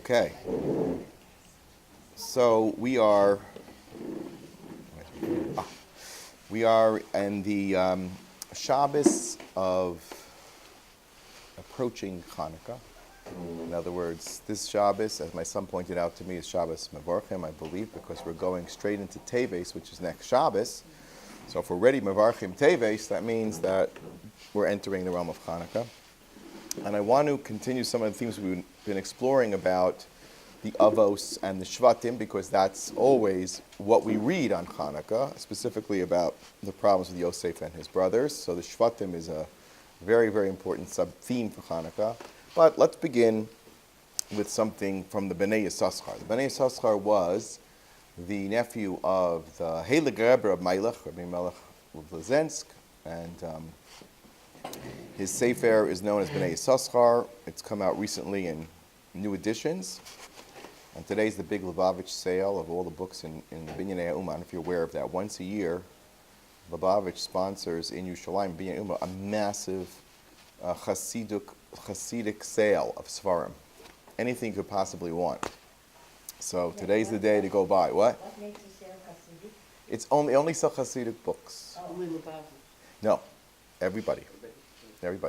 Okay. So we are in the Shabbos of approaching Chanukah. In other words, this Shabbos, as my son pointed out to me, is Shabbos Mevarchim, I believe, because we're going straight into Teves, which is next Shabbos. So if we're ready Mevarchim Teves, that means that we're entering the realm of Chanukah. And I want to continue some of the themes we've been exploring about the Avos and the Shvatim, because that's always what we read on Chanukah, specifically about the problems with Yosef and his brothers. So the Shvatim is a very, very important sub-theme for Chanukah. But let's begin with something from the Bnei Yissaschar. The Bnei Yissaschar was the nephew of the Heilig Rebbe of Melech, Rabbi Melech of Lezensk, and his Sefer is known as Bnei Yissaschar. It's come out recently in new editions. And today's the big Lubavitch sale of all the books in Binyanei Uman, if you're aware of that. Once a year, Lubavitch sponsors in Yerushalayim, Binyanei Uman, a massive Hasidic sale of Svarim. Anything you could possibly want. So today's the day to go buy. What? What makes you sell Hasidic? It's only sell Hasidic books. Only Lubavitch. No, everybody.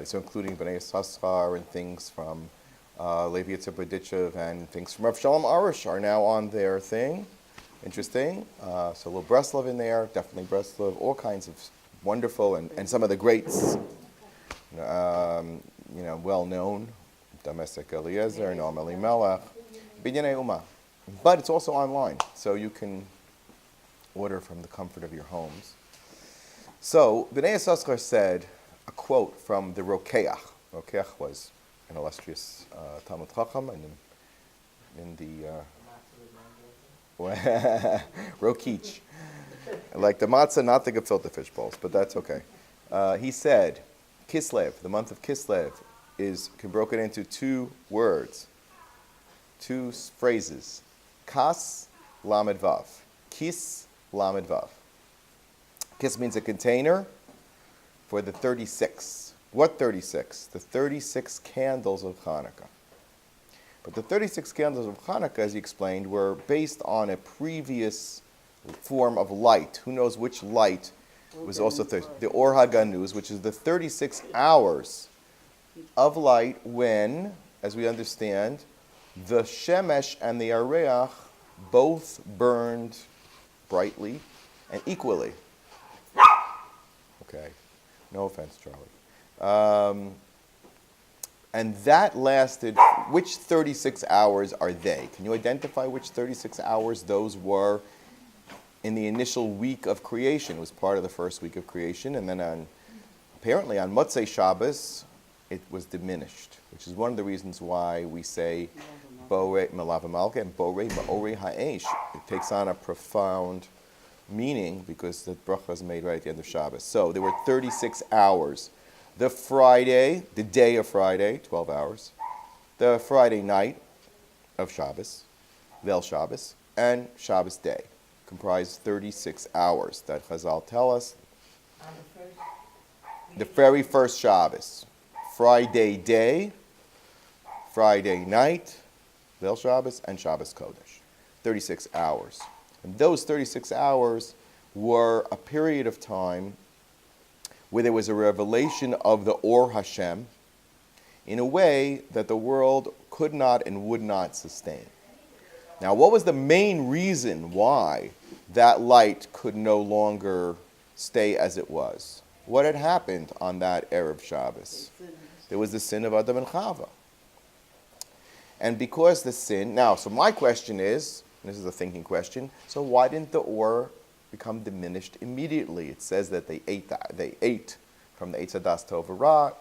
So including Bnei Yissaschar and things from Levi Yitzhak Berditchev and things from Rav Shalom Arush are now on their thing. Interesting. So a little Breslov in there, definitely Breslov. All kinds of wonderful and some of the greats, well known. Domestic Eliezer, Noam Elimelech, Binyanei Uma. But it's also online, so you can order from the comfort of your homes. So Bnei Yissaschar said a quote from the Rokeach. Rokeach was an illustrious Talmud Chacham in the Rokich. Like the matzah, not the gefilte fish bowls, but that's okay. He said, Kislev, the month of Kislev, can be broken into two words, two phrases. Kas lamed vav. Kis lamed vav. Kis means a container for the 36. What 36? The 36 candles of Chanukah. But the 36 candles of Chanukah, as he explained, were based on a previous form of light. Who knows which light was also the Or HaGanuz, which is the 36 hours of light when, as we understand, the Shemesh and the Areach both burned brightly and equally. Okay, no offense, Charlie. And that lasted, which 36 hours are they? Can you identify which 36 hours those were in the initial week of creation? It was part of the first week of creation, and then apparently on Motzei Shabbos, it was diminished, which is one of the reasons why we say Borei Melava Malka and Borei Ma'orei Ha'esh. It takes on a profound meaning because the bracha is made right at the end of Shabbos. So there were 36 hours. The Friday, the day of Friday, 12 hours. The Friday night of Shabbos, Leil Shabbos, and Shabbos day comprise 36 hours that Chazal tell us. The very first Shabbos. Friday day, Friday night, Leil Shabbos, and Shabbos Kodesh. 36 hours. And those 36 hours were a period of time where there was a revelation of the Or Hashem in a way that the world could not and would not sustain. Now, what was the main reason why that light could no longer stay as it was? What had happened on that Erev Shabbos? There was the sin of Adam and Chava. And because the sin, so my question is, and this is a thinking question, so why didn't the Or become diminished immediately? It says that they ate from the Eitz Hadas Tov Ra,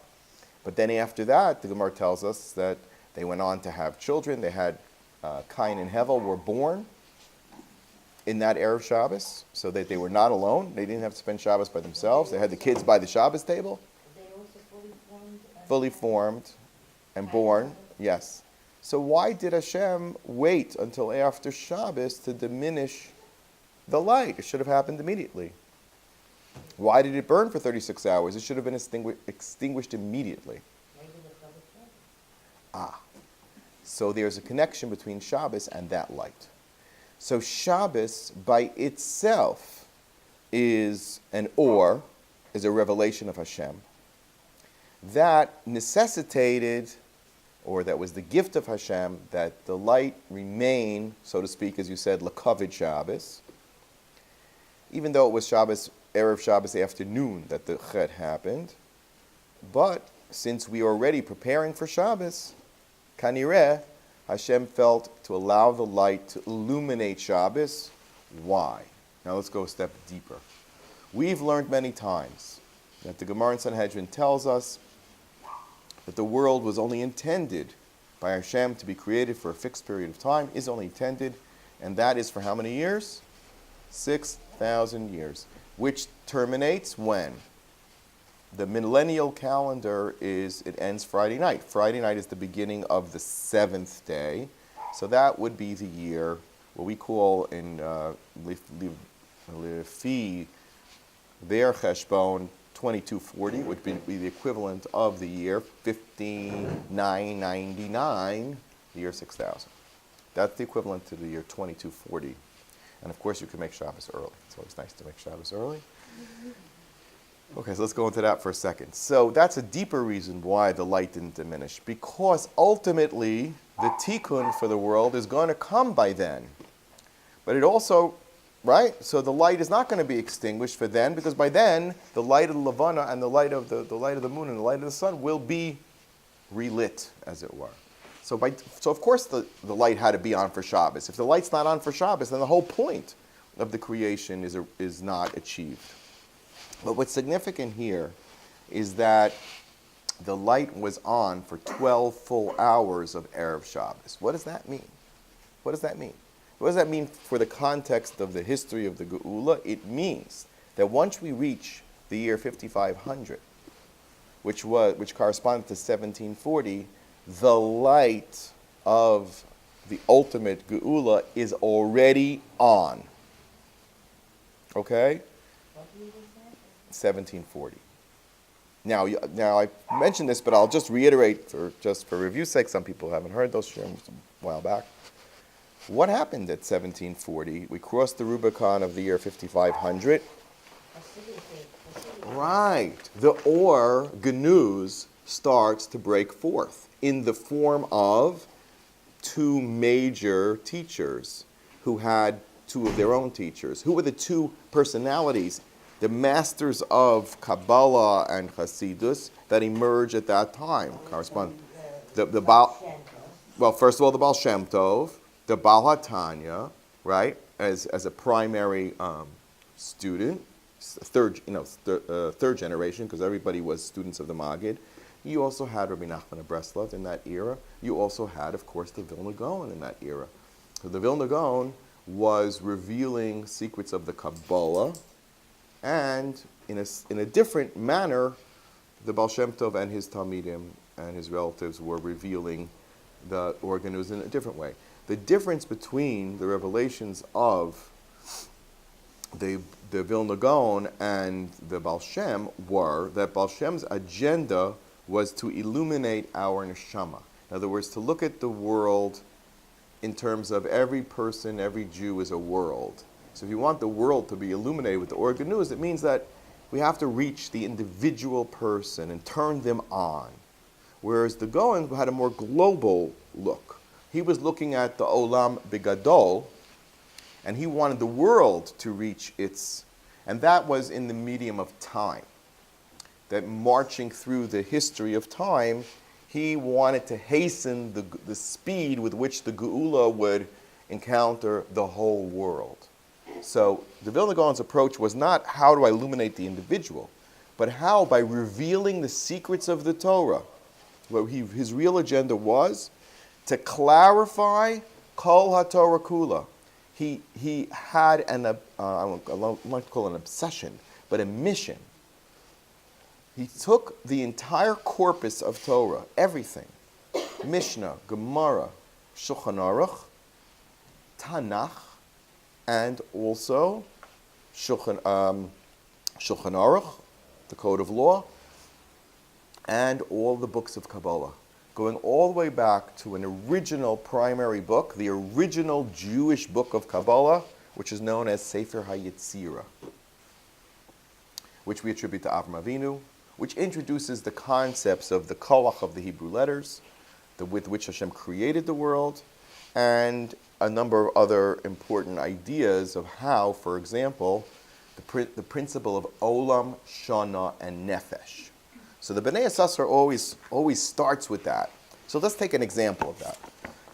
but then after that, the Gemara tells us that they went on to have children. They had Cain and Hevel were born in that Erev Shabbos, so that they were not alone. They didn't have to spend Shabbos by themselves. They had the kids by the Shabbos table. They also Fully formed and born, yes. So why did Hashem wait until after Shabbos to diminish the light? It should have happened immediately. Why did it burn for 36 hours? It should have been extinguished immediately. So there's a connection between Shabbos and that light. So Shabbos by itself is is a revelation of Hashem that necessitated, or that was the gift of Hashem, that the light remain, so to speak, as you said, l'kavod Shabbos, even though it was Shabbos, Erev Shabbos afternoon that the chet happened. But since we are already preparing for Shabbos, kanireh, Hashem felt to allow the light to illuminate Shabbos. Why? Now let's go a step deeper. We've learned many times that the Gemara in Sanhedrin tells us that the world was only intended by Hashem to be created for a fixed period of time, is only intended, and that is for how many years? 6,000 years, which terminates when? The millennial calendar it ends Friday night. Friday night is the beginning of the 7th day, so that would be the year, what we call in Lefi, their cheshbon, 2240, which would be the equivalent of the year 5999, the year 6000. That's the equivalent to the year 2240. And of course, you can make Shabbos early. It's always nice to make Shabbos early. Okay, so let's go into that for a second. So that's a deeper reason why the light didn't diminish, because ultimately the tikkun for the world is going to come by then. But it also, right? So the light is not going to be extinguished for then, because by then the light of the Levana and the light of the light of the moon and the light of the sun will be relit, as it were. So of course the light had to be on for Shabbos. If the light's not on for Shabbos, then the whole point of the creation is not achieved. But what's significant here is that the light was on for 12 full hours of Erev Shabbos. What does that mean? What does that mean? What does that mean for the context of the history of the Geula? It means that once we reach the year 5500, which corresponded to 1740, the light of the ultimate Geula is already on. Okay? What year was that? 1740. Now I mentioned this, but I'll just reiterate for review's sake. Some people haven't heard those shiurim a while back. What happened at 1740? We crossed the Rubicon of the year 5500. Right. The Or Gnuz starts to break forth in the form of two major teachers who had two of their own teachers. Who were the two personalities, the masters of Kabbalah and Hasidus that emerged at that time? Correspond. Well, first of all, the Baal Shem Tov, the Baal HaTanya, right, as a primary student, third generation, because everybody was students of the Maggid. You also had Rabbi Nachman of Breslov in that era. You also had, of course, the Vilna Gaon in that era. So the Vilna Gaon was revealing secrets of the Kabbalah, and in a different manner, the Baal Shem Tov and his Talmidim and his relatives were revealing the organus in a different way. The difference between the revelations of the Vilna Gaon and the Baal Shem were that Baal Shem's agenda was to illuminate our neshama. In other words, to look at the world in terms of every person, every Jew is a world. So if you want the world to be illuminated with the organus, it means that we have to reach the individual person and turn them on. Whereas the Gaon had a more global look. He was looking at the Olam Bigadol, and he wanted the world to reach its, and that was in the medium of time. That marching through the history of time, he wanted to hasten the speed with which the Geula would encounter the whole world. So the Vilna Gaon's approach was not how do I illuminate the individual, but how, by revealing the secrets of the Torah, what his real agenda was to clarify Kol HaTorah Kula. He had I don't like to call it an obsession, but a mission. He took the entire corpus of Torah, everything, Mishnah, Gemara, Shulchan Aruch, Tanakh, and also Shulchan Aruch, the Code of Law, and all the books of Kabbalah. going all the way back to an original primary book, the original Jewish book of Kabbalah, which is known as Sefer HaYetzirah, which we attribute to Avram Avinu, which introduces the concepts of the koach of the Hebrew letters, with which Hashem created the world, and a number of other important ideas of how, for example, the principle of Olam, Shana, and Nefesh. So the Bnei Yissaschar always starts with that. So let's take an example of that.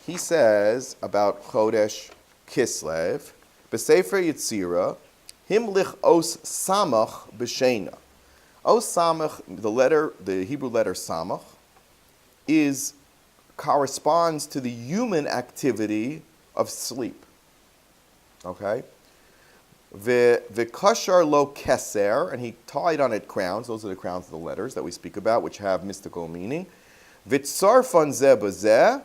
He says about Chodesh Kislev, B'Sefer Yetzirah, Himlich Os Samach B'Shena. Os Samach, the Hebrew letter Samach, corresponds to the human activity of sleep. Okay? V'kashar lo keser, and he tied on it crowns. Those are the crowns of the letters that we speak about, which have mystical meaning. V'tzarfan zeh b'zeh,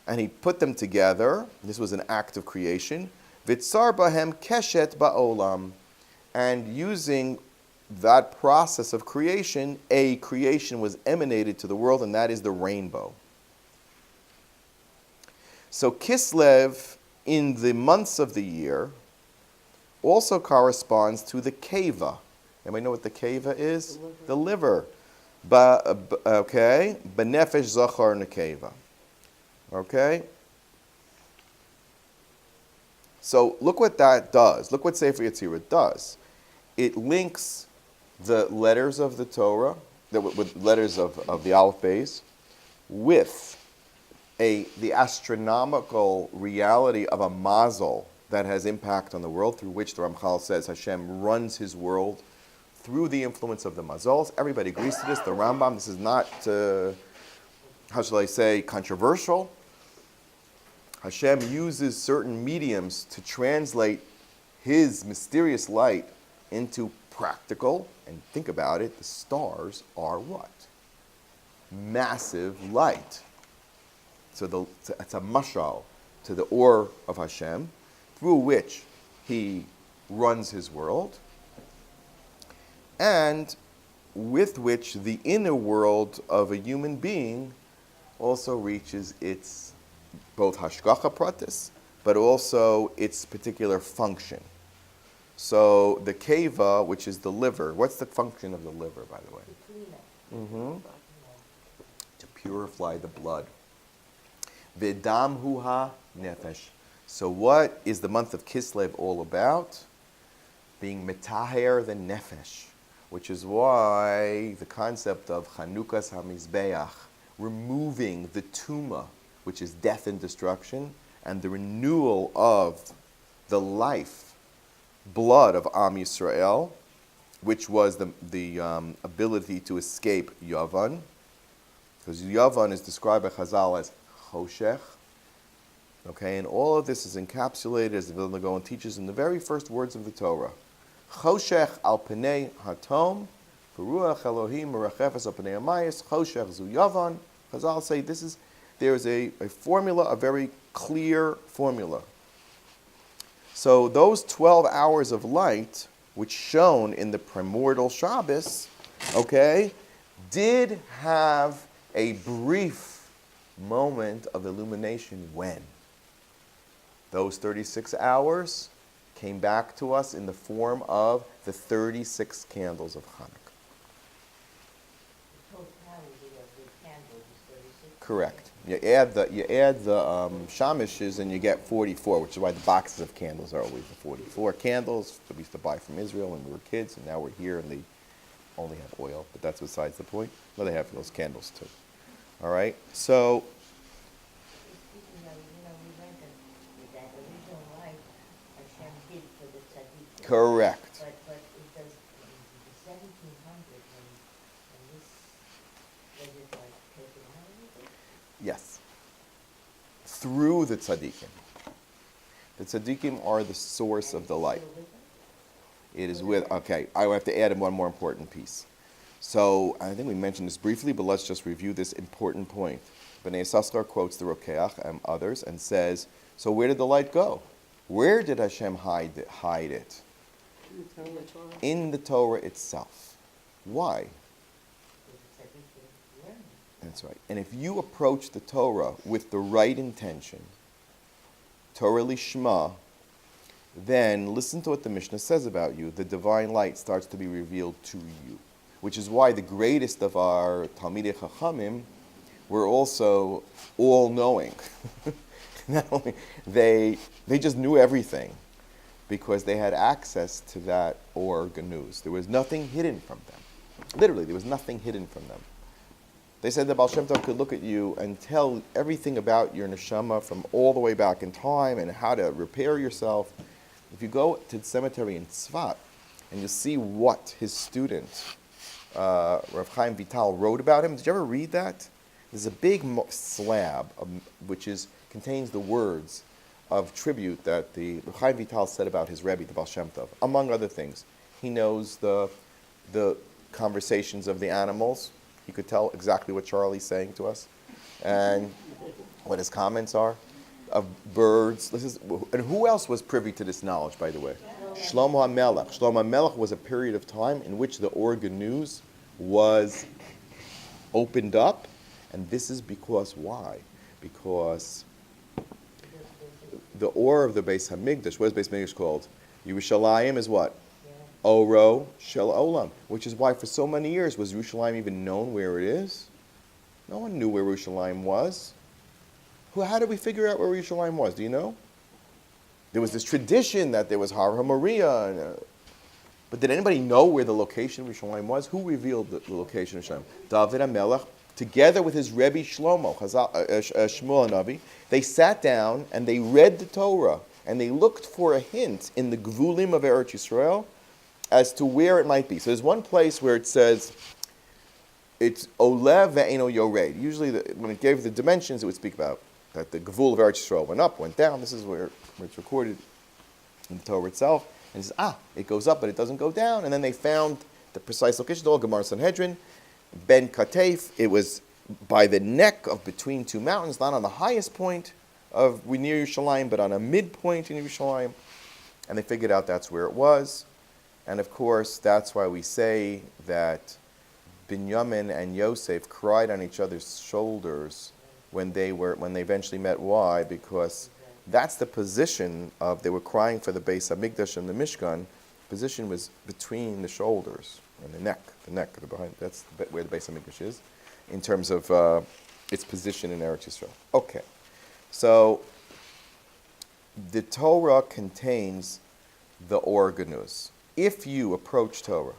and he put them together. This was an act of creation. V'tzar bahem keshet ba'olam, and using that process of creation, a creation was emanated to the world, and that is the rainbow. So Kislev, in the months of the year, also corresponds to the keva. Anybody know what the keva is? The liver. Okay? Benefesh zachar nekeva. Okay? So look what that does. Look what Sefer Yetzirah does. It links the letters of the Torah, with letters of the Aleph Beis, with the astronomical reality of a mazel that has impact on the world, through which the Ramchal says Hashem runs his world through the influence of the mazals. Everybody agrees to this. The Rambam, this is not, how shall I say, controversial. Hashem uses certain mediums to translate his mysterious light into practical. And think about it, the stars are what? Massive light. So it's a mashal to the or of Hashem, through which he runs his world, and with which the inner world of a human being also reaches its both hashgacha pratis, but also its particular function. So the keva, which is the liver, what's the function of the liver, by the way? To purify the blood. V'dam huha nefesh. So what is the month of Kislev all about? Being metaher the nefesh, which is why the concept of Chanukah's hamizbeach, removing the tuma, which is death and destruction, and the renewal of the life, blood of Am Yisrael, which was the ability to escape Yavan, because Yavan is described by Chazal as choshech. Okay, and all of this is encapsulated, as the Vilna Gaon teaches, in the very first words of the Torah. Choshech al pnei hatom, v'ruach Elohim merachefes al pnei hamayis, choshech zu yavan. Chazal say there is a formula, a very clear formula. So those 12 hours of light, which shone in the primordial Shabbos, okay, did have a brief moment of illumination when? Those 36 hours came back to us in the form of the 36 candles of Chanukah. The totality of the candles is 36. Correct. You add the shamishes and you get 44, which is why the boxes of candles are always the 44 candles that we used to buy from Israel when we were kids, and now we're here and they only have oil, but that's besides the point. Well, they have those candles too. All right, so We read that original life Hashem did for the tzaddikim. correct. But it does, in the 1700s, when this, was it like taken out of it? Yes. Through the tzaddikim. The tzaddikim are the source of the light. Still with them? It is with, okay, I have to add in one more important piece. So I think we mentioned this briefly, but let's just review this important point. Bnei Yissaschar quotes the Rokeach and others and says, so where did the light go? Where did Hashem hide it? In the Torah itself. Why? Because the tzaddikim learned. That's right. And if you approach the Torah with the right intention, Torah lishma, then listen to what the Mishnah says about you. The divine light starts to be revealed to you, which is why the greatest of our Talmidei Chachamim were also all-knowing. Not only they just knew everything because they had access to that or ganuz. There was nothing hidden from them. Literally, there was nothing hidden from them. They said that Baal Shem Tov could look at you and tell everything about your neshama from all the way back in time and how to repair yourself. If you go to the cemetery in Tzfat and you see what his student, Rav Chaim Vital, wrote about him, did you ever read that? There's a big slab which contains the words of tribute that the Rav Chaim Vital said about his Rebbe, the Baal Shem Tov, among other things. He knows the conversations of the animals. He could tell exactly what Charlie's saying to us and what his comments are of birds. And who else was privy to this knowledge, by the way? Shlomo HaMelech. Shlomo HaMelech was a period of time in which the Organ News was opened up. And this is because why? Because the Or of the Beis HaMikdash, what is Beis HaMikdash called? Yerushalayim is what? Oro Shel Olam, which is why for so many years was Yerushalayim even known where it is? No one knew where Yerushalayim was. How did we figure out where Yerushalayim was? Do you know? There was this tradition that there was Har HaMoriah, but did anybody know where the location of Yerushalayim was? Who revealed the location of Yerushalayim? David HaMelech, together with his Rebbe Shlomo, Shmuel HaNavi, they sat down and they read the Torah and they looked for a hint in the Gvulim of Eretz Yisrael as to where it might be. So there's one place where it says, it's Olev ve'eno yored. Usually when it gave the dimensions, it would speak about that the Gvul of Eretz Yisrael went up, went down. This is where it's recorded in the Torah itself. And it says, it goes up, but it doesn't go down. And then they found the precise location, the Gemara Sanhedrin, Ben Katef. It was by the neck of between two mountains, not on the highest point of near Yerushalayim, but on a midpoint in Yerushalayim. And they figured out that's where it was. And of course, that's why we say that Binyamin and Yosef cried on each other's shoulders when they eventually met. Why? Because that's the position of, they were crying for the Beis HaMikdash and the Mishkan. Position was between the shoulders and the neck, the behind. That's where the Beis HaMikdash is, in terms of its position in Eretz Yisrael. Okay, so the Torah contains the organus. If you approach Torah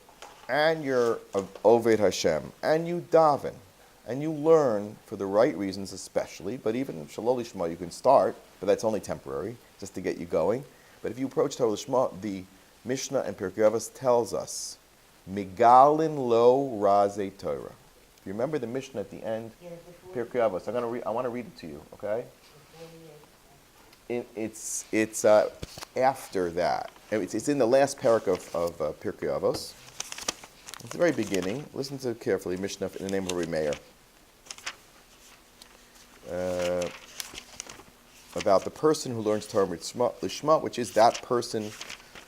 and you're Oved Hashem and you daven and you learn for the right reasons especially, but even Shalol Lishma you can start, but that's only temporary, just to get you going. But if you approach Torah Lishma, the Mishnah and Pirkei Avos tells us, Migalin lo raze Torah. If you remember the Mishnah at the end, Pirkei Avos, I want to read it to you, okay? It's after that. It's in the last parak of Pirkei Avos. At the very beginning, listen to it carefully, Mishnah in the name of Rabbi Meir. About the person who learns Torah Lishma, which is that person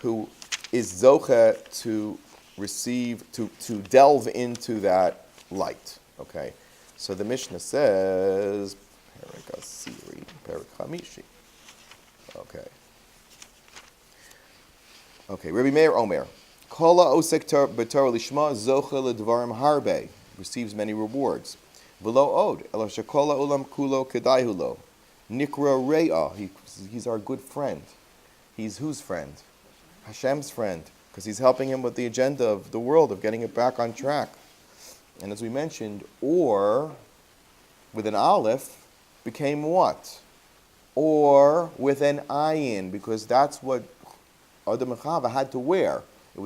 who is zocha to receive, to delve into that light. Okay, so the Mishnah says, Parak Asiri, Parak Chamishi. Okay, Rabbi Meir Omer. Kola osek b'Torah lishma zocha ledvarim harbe, receives many rewards. V'lo od, ela shekola olam kulo kedai lo. Nikra re'ah, he's our good friend. He's whose friend? Hashem's friend, because he's helping him with the agenda of the world, of getting it back on track. And as we mentioned, or, with an aleph, became what? Or with an ayin, because that's what Adam and Chava had to wear. It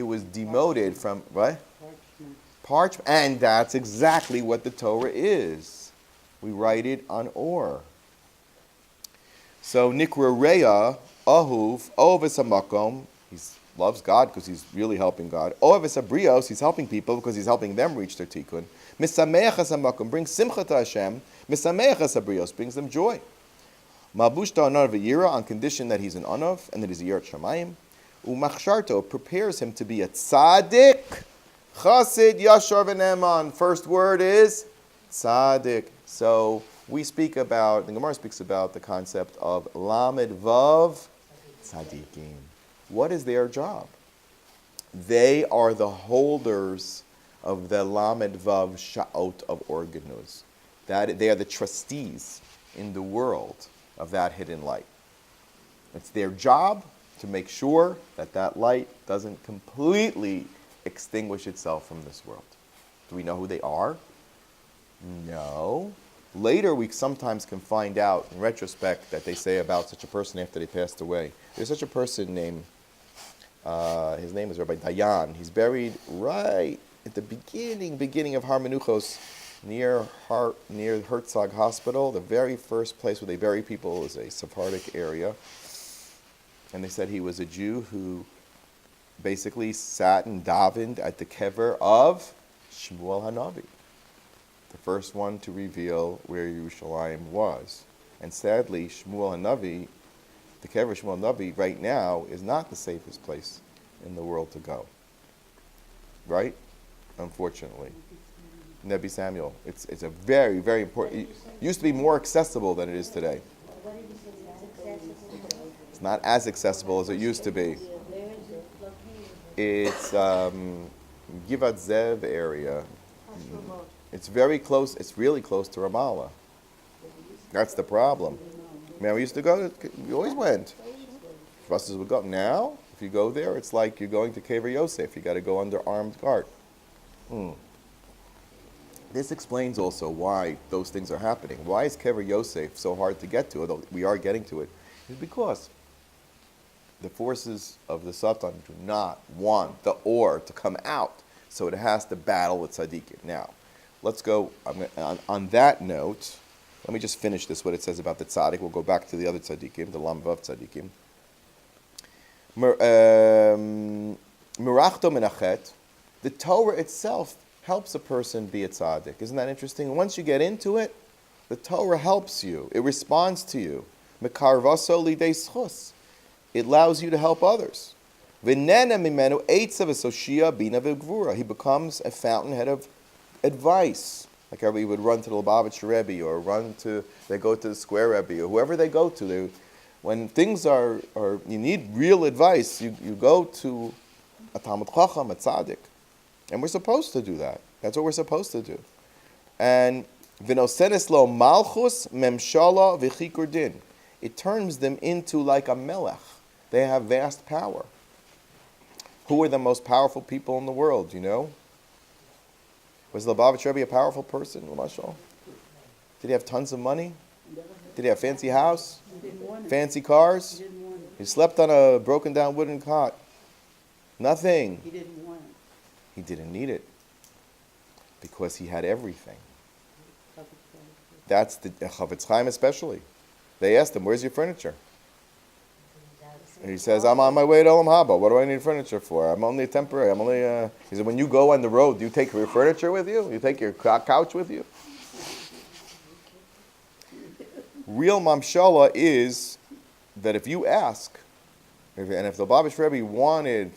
was demoted from what? Parchment. And that's exactly what the Torah is. We write it on or. So Nikra Reya, Ahuv, Ovis Hamakom, he loves God because he's really helping God. Ovis Abrios, he's helping people because he's helping them reach their tikkun. Misamechas Hamakom, brings simcha to Hashem. Misamechas Abrios, brings them joy. Mabushta Anav Yira, on condition that he's an Anav and that he's a Yirat Shamayim. Umachsharto, prepares him to be a tzaddik, chasid, yashar v'neman. First word is Tzaddik. So we speak about, the Gemara speaks about the concept of Lamed Vav Tzaddikim. What is their job? They are the holders of the Lamed Vav Sha'ot of Organuz. That they are the trustees in the world of that hidden light. It's their job to make sure that that light doesn't completely extinguish itself from this world. Do we know who they are? No. Later we sometimes can find out in retrospect that they say about such a person after they passed away. There's such a person named, his name is Rabbi Dayan. He's buried right at the beginning of Har Menuchos near Herzog Hospital. The very first place where they bury people is a Sephardic area. And they said he was a Jew who basically sat and davened at the kever of Shmuel Hanavi, the first one to reveal where Yerushalayim was. And sadly, Shmuel Hanavi, the kever of Shmuel Hanavi right now is not the safest place in the world to go. Right? Unfortunately. Nebi Samuel. It's a very, very important. It used to be more accessible than it is today. What did you say, it's accessible? It's not as accessible as it used to be. Where is it located? It's Givat Zev area. That's remote. It's very close. It's really close to Ramallah. That's the problem. Man, we used to go. We always went. Buses would go. Now, if you go there, it's like you're going to Kever Yosef. You got to go under armed guard. This explains also why those things are happening. Why is Kever Yosef so hard to get to? Although we are getting to it, is because the forces of the Satan do not want the ore to come out, so it has to battle with tzaddikim. Now, let's go, on that note, let me just finish this, what it says about the tzaddik. We'll go back to the other tzaddikim, the Lamed Vav tzaddikim. Mirachto menachet, the Torah itself helps a person be a tzaddik. Isn't that interesting? Once you get into it, the Torah helps you. It responds to you. Mekarvaso lidei schus. It allows you to help others. V'nena mimenu eitzav esoshia bina v'gvura. He becomes a fountainhead of advice. Like everybody would run to the Lubavitcher Rebbe, or they go to the Square Rebbe, or whoever they go to. When things are you need real advice, you go to a Talmud Chacham, a tzaddik. And we're supposed to do that. That's what we're supposed to do. And v'nosenes lo malchus memshala v'chikur din. It turns them into like a melech. They have vast power. Who are the most powerful people in the world, you know? Was the Lubavitcher Rebbe a powerful person? Did he have tons of money? Did he have a fancy house? Fancy cars? He slept on a broken down wooden cot. Nothing. He didn't want it. He didn't need it. Because he had everything. That's the Chavetz Chaim especially. They asked him, "Where's your furniture?" And he says, "I'm on my way to Olam Haba. What do I need furniture for? I'm only temporary. He said, "When you go on the road, do you take your furniture with you? You take your couch with you?" Real mamshala is that if you ask, and if the Lubavitcher Rebbe wanted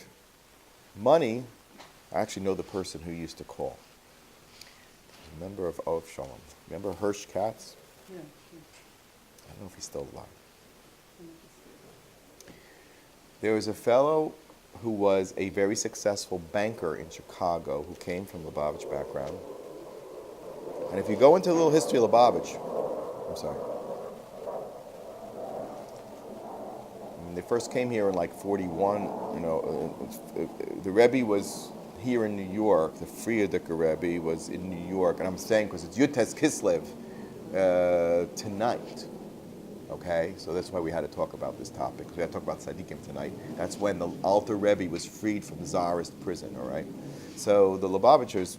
money, I actually know the person who used to call. He's a member of Shalom. Remember Hirsch Katz? Yeah. I don't know if he's still alive. There was a fellow who was a very successful banker in Chicago who came from Lubavitch background. And if you go into a little history of Lubavitch, I'm sorry. When they first came here in like 41, the Rebbe was here in New York. The Frierdiker Rebbe was in New York. And I'm saying because it's Yutes Kislev tonight. Okay, so that's why we had to talk about this topic. We had to talk about Tzaddikim tonight. That's when the Alter Rebbe was freed from the Tsarist prison, all right? So the Lubavitchers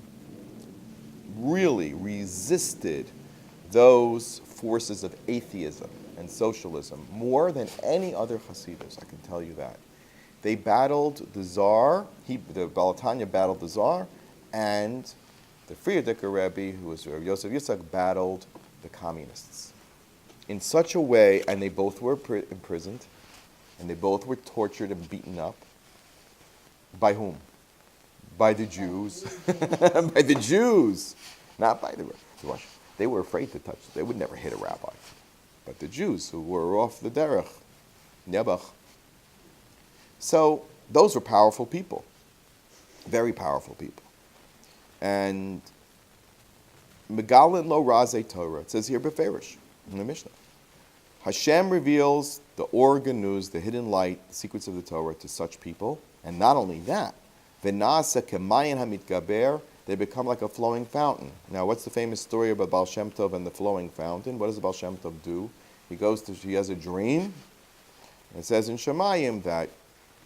really resisted those forces of atheism and socialism more than any other Hasidus, I can tell you that. They battled the Tsar, the Balatanya battled the Tsar, and the Frierdiker Rebbe, who was Yosef Yitzhak, battled the communists. In such a way, and they both were imprisoned, and they both were tortured and beaten up. By whom? By the Jews. By the Jews. Not by the They were afraid to touch. They would never hit a rabbi. But the Jews who were off the derech, Nebuch. So those were powerful people, very powerful people. And Megalin lo raze Torah, it says here beferish in the Mishnah. Hashem reveals the organ news, the hidden light, the secrets of the Torah to such people. And not only that, v'nasa kemayin hamitgaber, they become like a flowing fountain. Now, what's the famous story about Baal Shem Tov and the flowing fountain? What does the Baal Shem Tov do? He has a dream. And it says in Shemayim that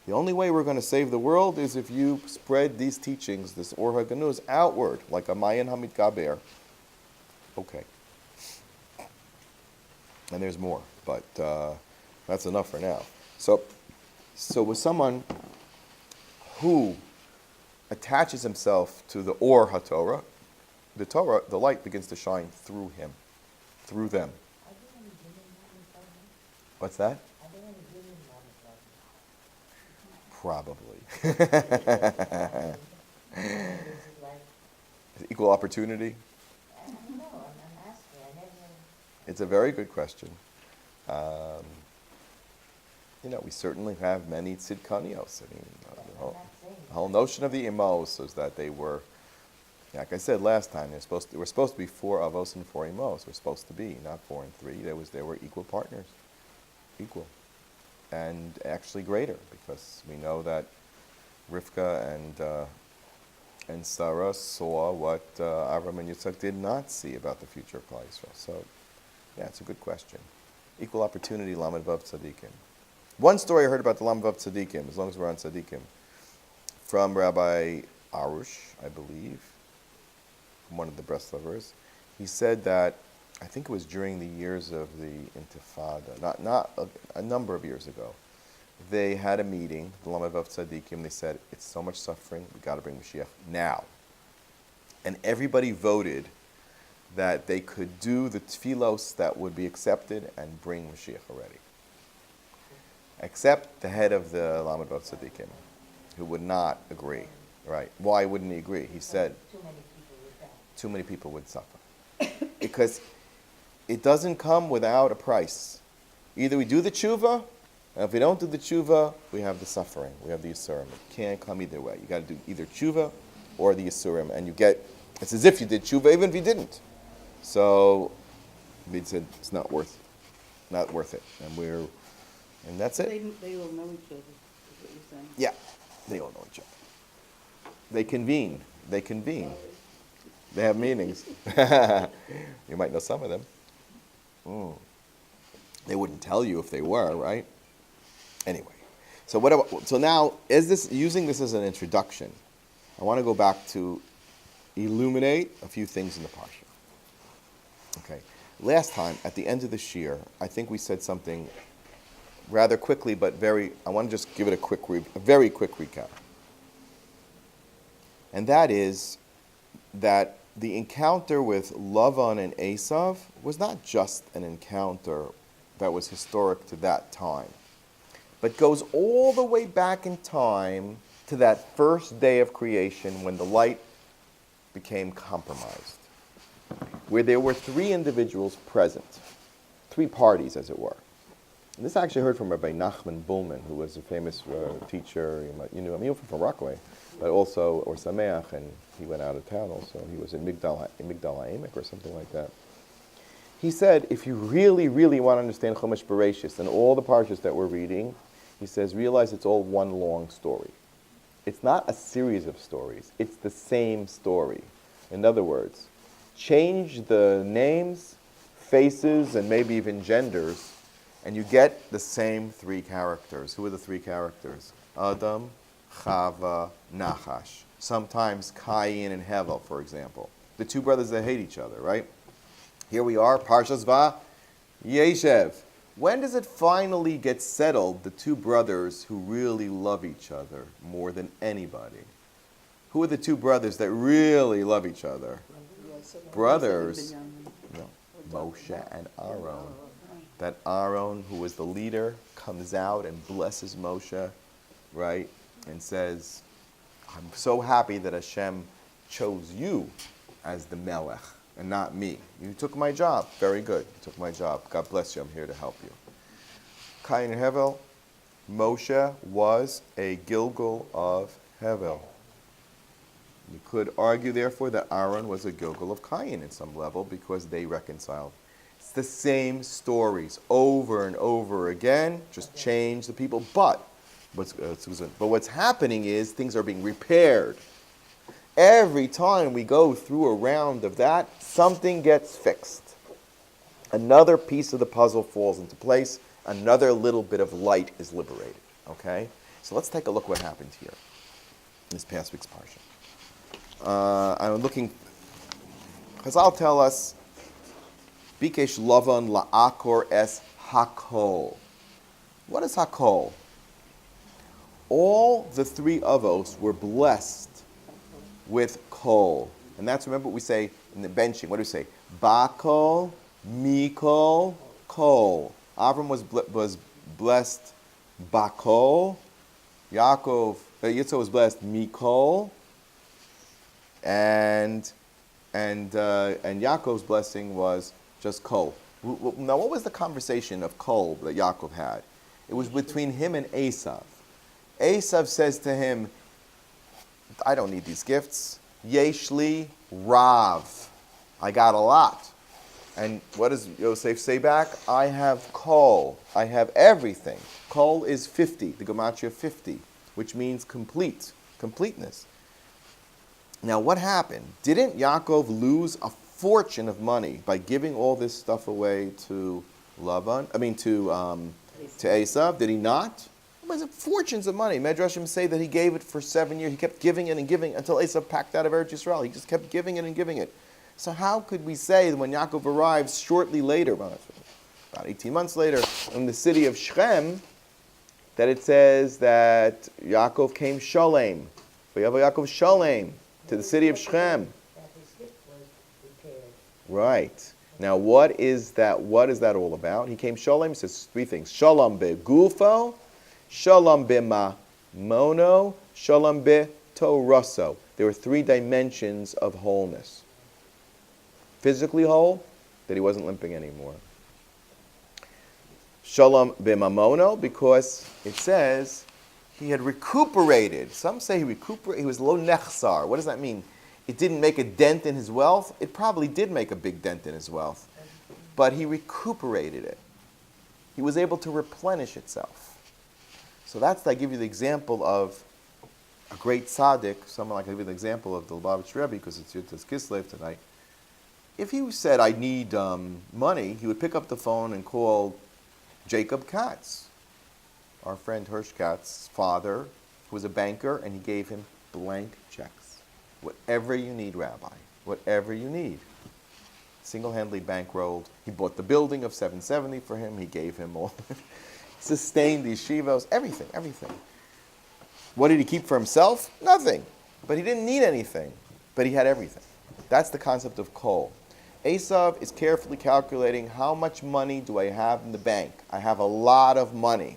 the only way we're going to save the world is if you spread these teachings, this Or HaGanuz, outward, like a Mayan Hamitgaber. Okay. And there's more, but that's enough for now. So with someone who attaches himself to the Or HaTorah, the light begins to shine through him, through them. What's that? Probably. Equal opportunity? I don't know, I'm asking, I never... It's a very good question. We certainly have many tzidkanios. I mean, the whole notion of the imos is that they were, like I said last time, they were supposed to be 4 avos and 4 imos. We're supposed to be, not 4 and 3. They were equal partners, equal, and actually greater, because we know that Rivka and Sarah saw what Avram and Yitzchak did not see about the future of Klal Yisrael. So, yeah, it's a good question. Equal opportunity, Lamed Vav Tzadikim. One story I heard about the Lamed Vav Tzadikim, as long as we're on Tzadikim, from Rabbi Arush, I believe, one of the Breslovers. He said that, I think it was during the years of the Intifada, not a number of years ago, they had a meeting, the Lamed Vav Tzadikim. They said, it's so much suffering, we got to bring Mashiach now. And everybody voted that they could do the tefillos that would be accepted and bring Mashiach already. Except the head of the Lamed Vav Tzadikim, who would not agree. Right? Why wouldn't he agree? He said, too many people would suffer. Because it doesn't come without a price. Either we do the tshuva, and if we don't do the tshuva, we have the suffering, we have the yisurim. It can't come either way. You got to do either tshuva or the yisurim, and it's as if you did tshuva even if you didn't. So, he said it's not worth it, and that's it. They all know each other, is what you're saying. Yeah, they all know each other. They convene. They have meetings. You might know some of them. They wouldn't tell you if they were, right? Anyway, so now, using this as an introduction, I want to go back to illuminate a few things in the parsha. Okay, last time at the end of the shiur, I think we said something rather quickly, but I want to just give it a very quick recap. And that is that the encounter with Lavan and Esav was not just an encounter that was historic to that time, but goes all the way back in time to that first day of creation when the light became compromised, where there were 3 individuals present, 3 parties, as it were. And this I actually heard from Rabbi Nachman Bullman, who was a famous teacher. He was from Rockaway, but also Or Sameach, and he went out of town also. He was in Migdal HaEmek or something like that. He said, if you really, really want to understand Chumash Bereshis and all the parshas that we're reading, he says, realize it's all one long story. It's not a series of stories. It's the same story. In other words, change the names, faces, and maybe even genders, and you get the same 3 characters. Who are the 3 characters? Adam, Chava, Nachash. Sometimes Cain and Hevel, for example. The 2 brothers that hate each other, right? Here we are, Parshas Vayeshev. When does it finally get settled, the 2 brothers who really love each other more than anybody? Who are the 2 brothers that really love each other? Brothers. No, Moshe and Aaron. That Aaron, who was the leader, comes out and blesses Moshe, right? And says, I'm so happy that Hashem chose you as the Melech, and not me. You took my job. Very good. You took my job. God bless you. I'm here to help you. Cain and Hevel. Moshe was a Gilgal of Hevel. You could argue, therefore, that Aaron was a Gilgal of Cain in some level because they reconciled. It's the same stories over and over again, just change the people. But what's happening is things are being repaired. Every time we go through a round of that, something gets fixed. Another piece of the puzzle falls into place. Another little bit of light is liberated. Okay? So let's take a look what happened here in this past week's parsha. I'm looking, Chazal tell us, Bikesh Lavan la'akor es hakol. What is hakol? All the three avos were blessed with kol. And that's, remember what we say in the benching. What do we say? Bakol, mikol, kol. Avram was blessed bakol. Yitzhak was blessed mikol. And Yaakov's blessing was just kol. Now, what was the conversation of kol that Yaakov had? It was between him and Esav. Esav says to him, I don't need these gifts. Yeshli Rav. I got a lot. And what does Yosef say back? I have kol. I have everything. Kol is 50, the gematria 50, which means completeness. Now, what happened? Didn't Yaakov lose a fortune of money by giving all this stuff away to Esav? Did he not? It was fortunes of money. Medrashim say that he gave it for 7 years. He kept giving it and giving until Esav packed out of Eretz Yisrael. He just kept giving it and giving it. So how could we say that when Yaakov arrives shortly later, about 18 months later, in the city of Shechem, that it says that Yaakov came Shalem. Yaakov Shalem. To the city of Shechem. That his hip was repaired. Right. Now, what is that all about? He came Shalom, he says three things. Shalom be-gufo, Shalom be-mamono, Shalom be-toraso. There were three dimensions of wholeness. Physically whole, that he wasn't limping anymore. Shalom be-mamono, because it says he had recuperated. Some say he was lo nechsar. What does that mean? It didn't make a dent in his wealth. It probably did make a big dent in his wealth. But he recuperated it. He was able to replenish itself. So I give you the example of a great tzaddik, someone like I give you the example of the Lubavitch Rebbe, because it's Yud Tes Kislev tonight. If he said, I need money, he would pick up the phone and call Jacob Katz, our friend Hirsch Katz's father, who was a banker, and he gave him blank checks. Whatever you need, Rabbi, whatever you need. Single-handedly bankrolled. He bought the building of 770 for him. He gave him all. Sustained these shivos, everything. What did he keep for himself? Nothing. But he didn't need anything. But he had everything. That's the concept of kol. Esav is carefully calculating how much money do I have in the bank. I have a lot of money.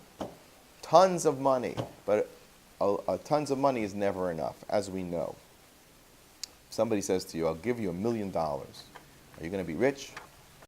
Tons of money, but tons of money is never enough, as we know. If somebody says to you, I'll give you $1 million. Are you going to be rich?